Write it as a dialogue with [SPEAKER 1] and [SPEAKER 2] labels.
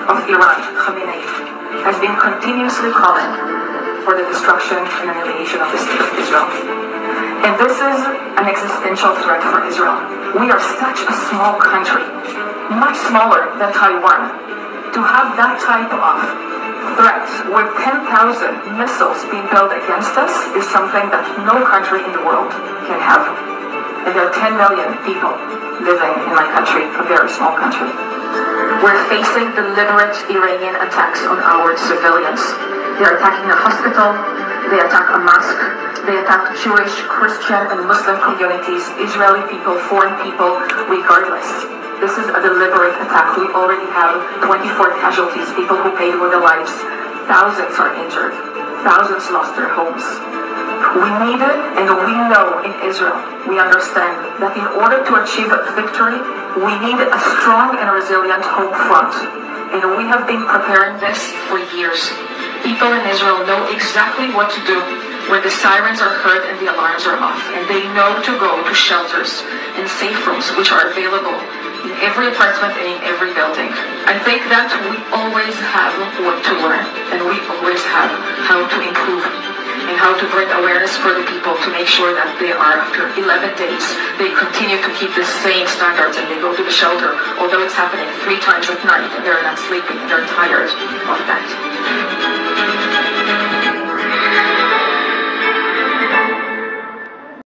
[SPEAKER 1] of Iran, Khamenei, has been continuously calling for the destruction and annihilation of the state of Israel. And this is an existential threat for Israel. We are such a small country, much smaller than Taiwan. To have that type of threat with 10,000 missiles being built against us is something that no country in the world can have. And there are 10 million people living in my country, a very small country. We're facing deliberate Iranian attacks on our civilians. They're attacking a hospital, they attack a mosque, they attack Jewish, Christian, and Muslim communities, Israeli people, foreign people, regardless. This is a deliberate attack. We already have 24 casualties, people who paid with their lives. Thousands are injured. Thousands lost their homes. We need it, and we know in Israel, we understand that in order to achieve victory, we need a strong and resilient home front. And we have been preparing this for years. People in Israel know exactly what to do when the sirens are heard and the alarms are off. And they know to go to shelters and safe rooms which are available in every apartment and in every building. I think that we always have what to learn, and we always have how to improve and how to bring awareness for the people to make sure that they are, after 11 days, they continue to keep the same standards and they go to the shelter, although it's happening 3 times at night and they're not sleeping and they're tired of that.